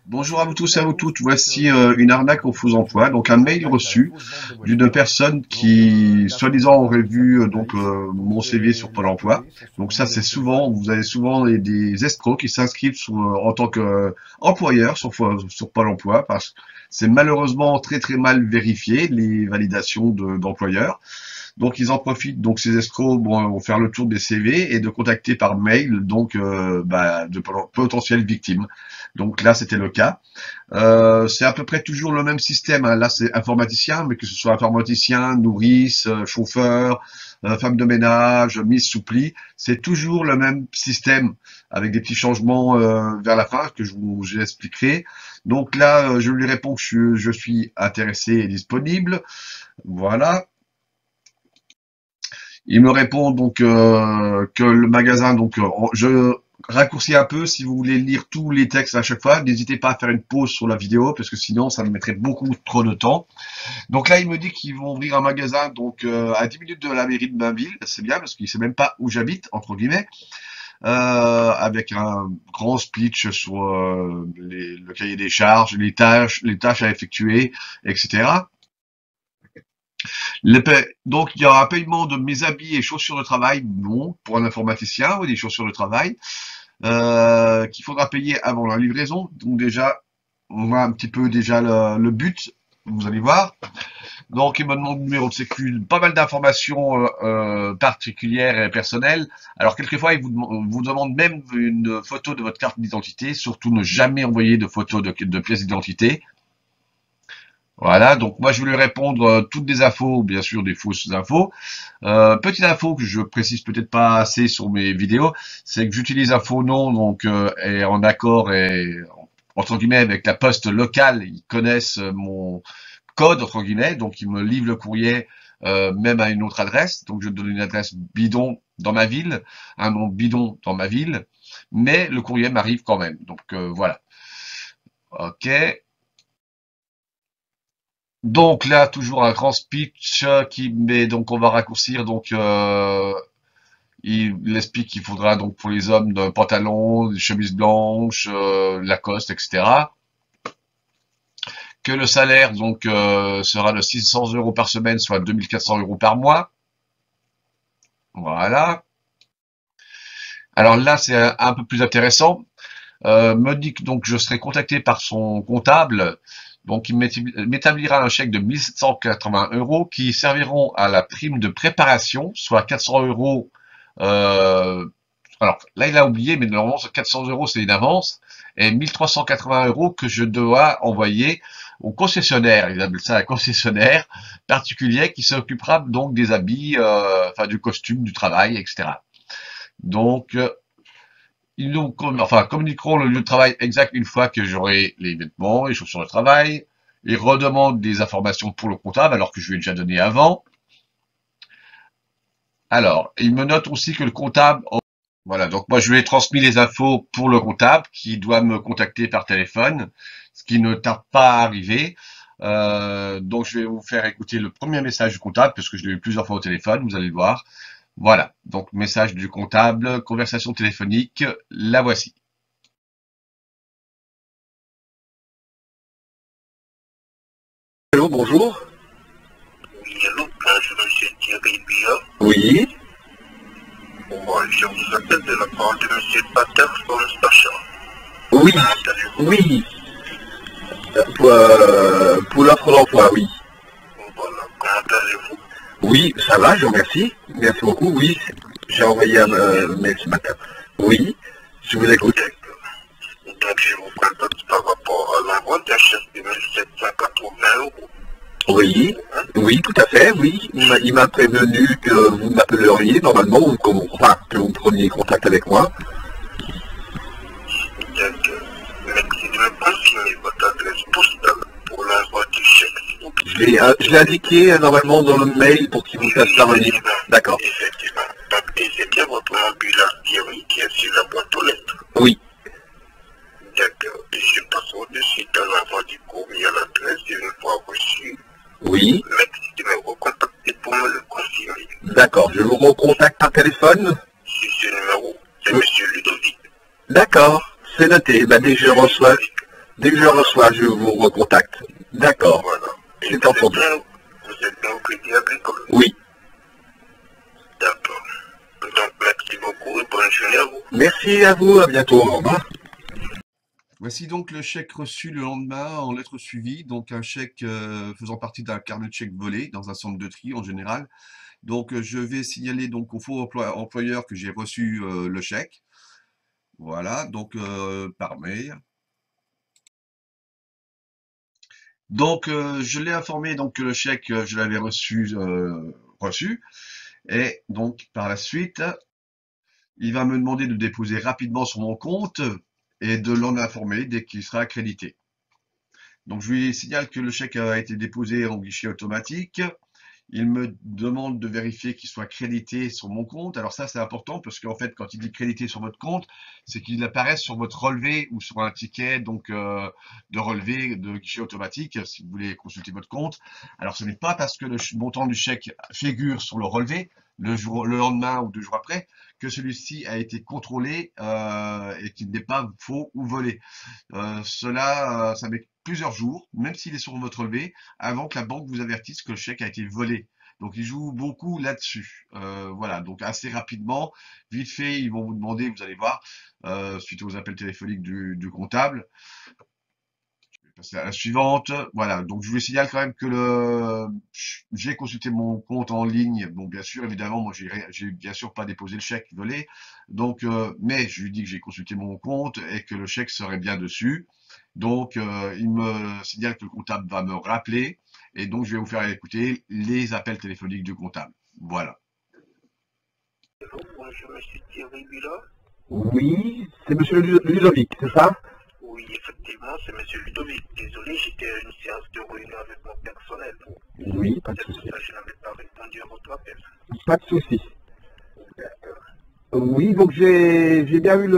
Bonjour à vous tous et à vous toutes. Voici une arnaque au faux emploi. Donc un mail reçu d'une personne qui, soi-disant, aurait vu mon CV sur Pôle Emploi. Donc ça, c'est souvent, vous avez souvent des escrocs qui s'inscrivent en tant qu'employeur sur Pôle Emploi parce que c'est malheureusement très très mal vérifié les validations d'employeurs. Donc ils en profitent, donc ces escrocs vont faire le tour des CV et de contacter par mail de potentielles victimes. Donc là c'était le cas. C'est à peu près toujours le même système, hein. Là c'est informaticien, mais que ce soit informaticien, nourrice, chauffeur, femme de ménage, mise sous pli, c'est toujours le même système avec des petits changements vers la fin que je l'expliquerai. Donc là, je lui réponds que je suis intéressé et disponible. Voilà. Il me répond que le magasin, je raccourcis un peu. Si vous voulez lire tous les textes à chaque fois, n'hésitez pas à faire une pause sur la vidéo parce que sinon ça me mettrait beaucoup trop de temps. Donc là, il me dit qu'ils vont ouvrir un magasin à 10 minutes de la mairie de ma ville. C'est bien parce qu'il sait même pas où j'habite entre guillemets. Avec un grand speech sur le cahier des charges, les tâches à effectuer, etc. Donc, il y aura un paiement de mes habits et chaussures de travail, non, pour un informaticien, ou des chaussures de travail, qu'il faudra payer avant la livraison. Donc déjà, on voit un petit peu déjà le but, vous allez voir. Donc, il me demande le numéro de sécu, pas mal d'informations particulières et personnelles. Alors, quelquefois, il vous demande même une photo de votre carte d'identité. Surtout, ne jamais envoyer de photos de pièces d'identité. Voilà, donc moi je vais lui répondre toutes des infos, bien sûr des fausses infos. Petite info que je précise peut-être pas assez sur mes vidéos, c'est que j'utilise un faux nom et en accord et entre guillemets avec la poste locale, ils connaissent mon code entre guillemets, donc ils me livrent le courrier même à une autre adresse. Donc je donne une adresse bidon dans ma ville, un nom bidon dans ma ville, mais le courrier m'arrive quand même. Donc voilà. Ok. Donc là, toujours un grand speech donc on va raccourcir. Il explique qu'il faudra donc pour les hommes de pantalon, des chemises blanches, Lacoste, etc. Que le salaire sera de 600 euros par semaine, soit 2400 euros par mois. Voilà. Alors là, c'est un peu plus intéressant. Me dit que je serai contacté par son comptable. Donc, il m'établira un chèque de 1780 euros qui serviront à la prime de préparation, soit 400 euros. Alors là, il a oublié, mais normalement, 400 euros, c'est une avance, et 1380 euros que je dois envoyer au concessionnaire. Ils appellent ça un concessionnaire particulier qui s'occupera donc des habits, du costume, du travail, etc. Donc, ils nous communiqueront le lieu de travail exact une fois que j'aurai les vêtements, les chaussures de travail. Ils redemandent des informations pour le comptable alors que je lui ai déjà donné avant. Alors, ils me notent aussi que le comptable... Voilà, donc moi je lui ai transmis les infos pour le comptable qui doit me contacter par téléphone, ce qui ne tarde pas à arriver. Donc je vais vous faire écouter le premier message du comptable parce que je l'ai eu plusieurs fois au téléphone, vous allez le voir. Voilà, donc message du comptable, conversation téléphonique, la voici. Allô, bonjour. Oui, allô, c'est monsieur Thierry Billard. Oui, Bon, je vous appelle de la part de monsieur Pater Sacha. oui, Comment allez-vous? oui. Pour l'offre d'emploi, oui. Voilà, comment allez-vous? Oui, ça va, je vous remercie. Merci beaucoup, oui. J'ai envoyé un mail ce matin. Oui, je vous écoute. Donc, je vous contacte par rapport à l'envoi d'un chèque de 1780 euros. Oui, oui, tout à fait, oui. Il m'a prévenu que vous m'appelleriez normalement, ou que vous preniez contact avec moi. Donc, merci de me confirmer votre adresse postale pour l'envoi du chèque, s'il vous plaît. Je l'ai indiqué normalement dans le mail pour qu'il vous fasse parvenir. D'accord. Effectivement. Donc, et c'est bien votre ambulance Thierry qui est sur la boîte aux lettres. Oui, D'accord. Et je passe au-dessus de l'envoi du courrier à l'adresse une fois reçu. oui. Merci de me recontacter pour me le confirmer. D'accord, je vous recontacte par téléphone. Si ce numéro, c'est monsieur Ludovic. D'accord, c'est noté. Dès que je reçois Dès que je le reçois, je vous recontacte. D'accord. Voilà. Et C'est entendu. vous êtes bien au Crédit Agricole? Oui. D'accord. Donc, merci beaucoup et bonne journée à vous. Merci à vous, à bientôt. Au revoir. Voici donc le chèque reçu le lendemain en lettre suivie, donc un chèque faisant partie d'un carnet de chèques volé dans un centre de tri en général. Donc je vais signaler donc au faux employeur que j'ai reçu le chèque. Voilà, donc par mail. Donc je l'ai informé donc que le chèque je l'avais reçu et donc par la suite il va me demander de déposer rapidement sur mon compte et de l'en informer dès qu'il sera accrédité. Donc je lui signale que le chèque a été déposé en guichet automatique. Il me demande de vérifier qu'il soit crédité sur mon compte. Alors ça, c'est important parce qu'en fait, quand il dit crédité sur votre compte, c'est qu'il apparaît sur votre relevé ou sur un ticket donc de relevé de guichet automatique si vous voulez consulter votre compte. Alors ce n'est pas parce que le montant du chèque figure sur le relevé le lendemain ou 2 jours après que celui-ci a été contrôlé et qu'il n'est pas faux ou volé. Ça met plusieurs jours, même s'il est sur votre relevé, avant que la banque vous avertisse que le chèque a été volé. Donc ils jouent beaucoup là-dessus. Voilà, donc assez rapidement, vite fait, ils vont vous demander, vous allez voir, suite aux appels téléphoniques du comptable. Je vais passer à la suivante. Voilà, donc je vous signale quand même que j'ai consulté mon compte en ligne. Bon, bien sûr, évidemment, moi j'ai bien sûr pas déposé le chèque volé. Donc, mais je lui dis que j'ai consulté mon compte et que le chèque serait bien dessus. Donc, il me signale que le comptable va me rappeler et donc je vais vous faire écouter les appels téléphoniques du comptable. Voilà. Bonjour, monsieur Thierry Bula. Oui, c'est monsieur Ludovic, c'est ça? Oui, effectivement, c'est monsieur Ludovic. Désolé, j'étais à une séance de réunion avec mon personnel. Oui, pas de C'est pour souci. ça que je n'avais pas répondu à votre appel. Pas de souci. D'accord. Oui, donc j'ai bien eu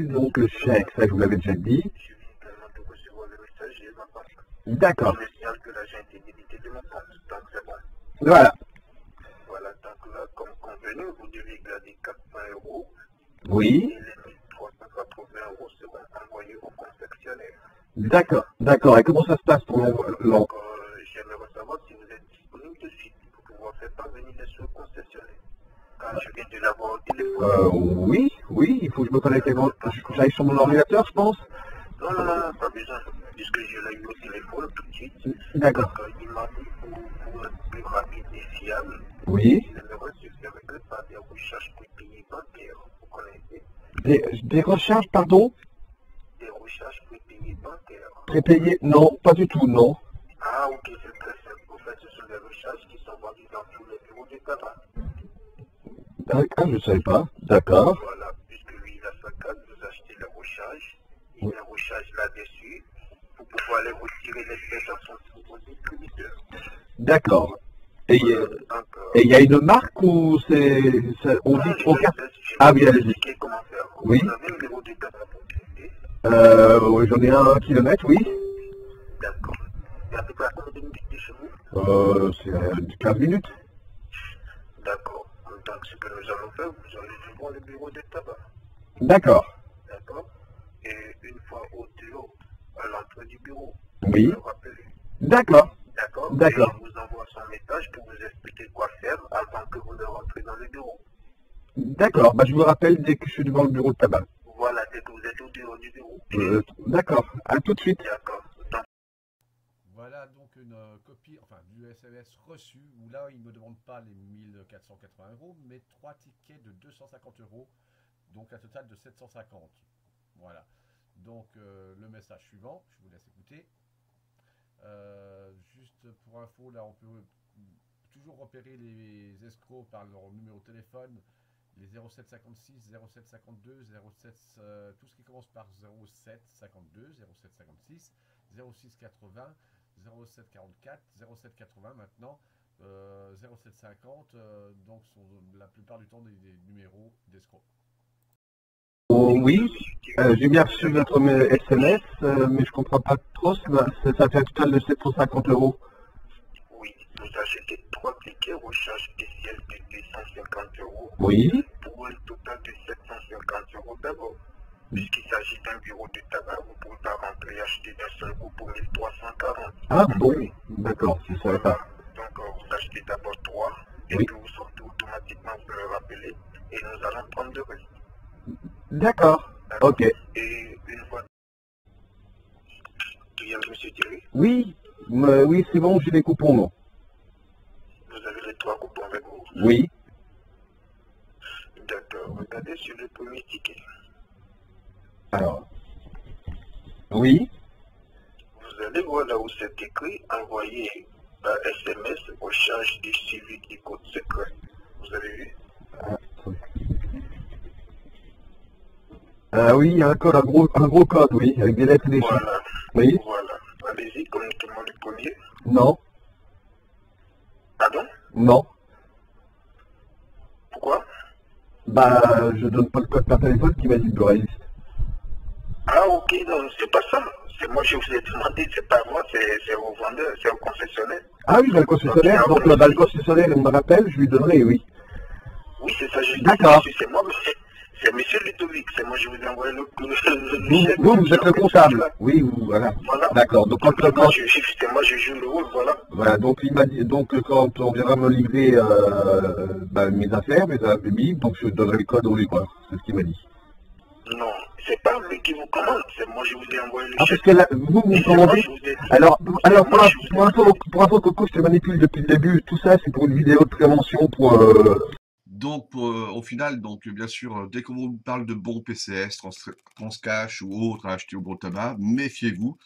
donc le chèque, ça je vous l'avais déjà dit. Je viens également de recevoir le message et ma part. D'accord. Je me signale que l'argent a été débité de mon compte. Donc c'est bon. Voilà. Voilà, donc là, comme convenu, vous devez garder 400 euros. Oui. Et les 1380 euros seront envoyés au confectionnaire. D'accord. D'accord. Et comment ça se passe pour Donc, j'aimerais savoir si vous êtes disponible de suite pour pouvoir faire parvenir les sous au concessionnaire. Quand je viens de l'avoir au téléphone. Oui, oui, il faut que je me connecte, j'aille sur mon ordinateur, je pense. Non, pas besoin. Puisque je l'ai eu au téléphone tout de suite. D'accord. Donc, il m'a dit pour être plus rapide et fiable, Oui. il aimerait se faire par des recherches prépayées bancaires. Vous connaissez? Des recherches, pardon? Des recherches prépayées bancaires. Prépayées? Non, pas du tout, non. Ah, ok, c'est très simple. En fait, ce sont des recherches qui sont vendues dans tous les bureaux de tabac. D'accord, je ne savais pas. D'accord. Voilà, puisque lui, il a sa carte, vous achetez les recharges, et les recharges là-dessus, pour pouvoir les retirer les pièces à son distributeur. D'accord. Et Donc, il y a une marque ou on dit au cas? Ah oui, allez-y. Comment faire. Oui. Vous avez un numéro de tabac pour tester? Oui, j'en ai 1 kilomètre, oui. D'accord. Et à peu près à combien de minutes de chez vous? C'est 15 minutes. D'accord. Donc, ce que nous allons faire, vous allez devant le bureau de tabac. D'accord. D'accord. Et une fois au dehors, à l'entrée du bureau, Oui. vous le rappelez. D'accord. D'accord. D'accord. Et il vous envoie son message pour vous expliquer quoi faire avant que vous ne rentrez dans le bureau. D'accord. Bah, je vous rappelle dès que je suis devant le bureau de tabac. Voilà, dès que vous êtes au dehors du bureau. D'accord. À tout de suite. D'accord. Donc, Voilà donc une copie, enfin du SMS reçu, où là il ne me demande pas les 1480 euros, mais 3 tickets de 250 euros, donc un total de 750. Voilà. Donc le message suivant, je vous laisse écouter. Juste pour info, là on peut toujours repérer les escrocs par leur numéro de téléphone, les 0756, 0752, 07, tout ce qui commence par 0752, 0756, 0680, 0744, 0780 maintenant, 0750, donc sont la plupart du temps des numéros d'escrocs. Oui, j'ai bien reçu votre SMS, mais je comprends pas trop, ça fait un total de 750 euros. oui, vous achetez 3 tickets recharge spécial de 250 euros. Oui. Pour un total de 750 euros d'abord. Puisqu'il s'agit d'un bureau de tabac, vous ne pouvez pas rentrer et acheter d'un seul coup pour 1340. Ah bon, d'accord, je ne savais pas. Donc, vous achetez d'abord 3, et Oui. puis vous sortez automatiquement, vous le rappelez, et nous allons prendre le reste. D'accord, D'accord. ok. Et une fois, tu viens de M. Thierry, Oui, oui, c'est bon, j'ai les coupons, non? vous avez les 3 coupons avec vous. Oui. D'accord. Regardez sur le premier ticket. Alors, oui, Vous allez voir là où c'est écrit envoyer par SMS au charge du suivi du code secret. Vous avez vu? oui, il y a un code, un gros code, oui, avec des lettres et des chiffres. Voilà. Oui, Voilà. Allez-y, communiquez-moi le premier. non, Pardon? non. Pourquoi? Bah, je donne pas le code par téléphone qui m'a dit de réaliser. Ah ok, non, c'est pas ça. C'est moi, je vous ai demandé, c'est pas moi, c'est au vendeur, c'est au concessionnaire. Ah oui, bah, le concessionnaire, donc bah, le concessionnaire, il me rappelle, je lui donnerai, oui. Oui, c'est ça, je dis. D'accord. C'est moi, mais c'est monsieur Ludovic, c'est moi, je vous ai envoyé le chèque. Vous êtes le comptable. Oui, voilà. Voilà. D'accord, donc Moi, quand, c'est moi, je joue le rôle, voilà. voilà, donc il m'a dit, donc quand on viendra me livrer bah, mes affaires, mes habits, donc je donnerai le code au livreur, c'est ce qu'il m'a dit. Non, c'est pas lui qui vous commande, c'est moi, je vous ai envoyé le Ah, chèque. parce que là, vous Et c'est commandez. moi, je vous ai dit. Alors C'est moi, je vous ai dit. pour info, Coco, je te manipule depuis le début, tout ça, c'est pour une vidéo de prévention pour... Donc, au final, donc, bien sûr, dès qu'on vous parle de bons PCS, Transcash ou autres à acheter au bon tabac, méfiez-vous.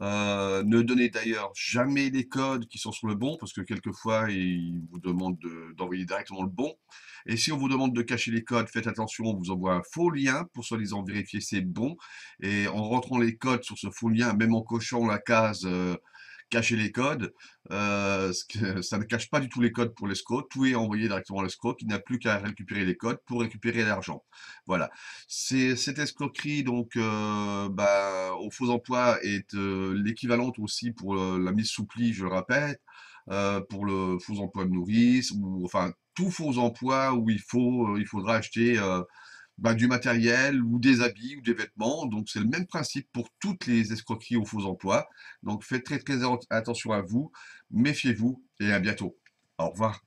Ne donnez d'ailleurs jamais les codes qui sont sur le bon, parce que quelquefois, ils vous demandent d'envoyer directement le bon. Et si on vous demande de cacher les codes, faites attention, on vous envoie un faux lien pour soi-disant vérifier c'est bon. Et en rentrant les codes sur ce faux lien, même en cochant la case cacher les codes, ça ne cache pas du tout les codes pour l'escroc, tout est envoyé directement à l'escroc, qui n'a plus qu'à récupérer les codes pour récupérer l'argent. Voilà. Cette escroquerie, donc, au faux emploi est l'équivalente aussi pour la mise sous pli, je le répète, pour le faux emploi de nourrice, ou enfin tout faux emploi où il faudra acheter du matériel ou des habits ou des vêtements. Donc c'est le même principe pour toutes les escroqueries aux faux emplois. Donc faites très très attention à vous, méfiez-vous et à bientôt. Au revoir.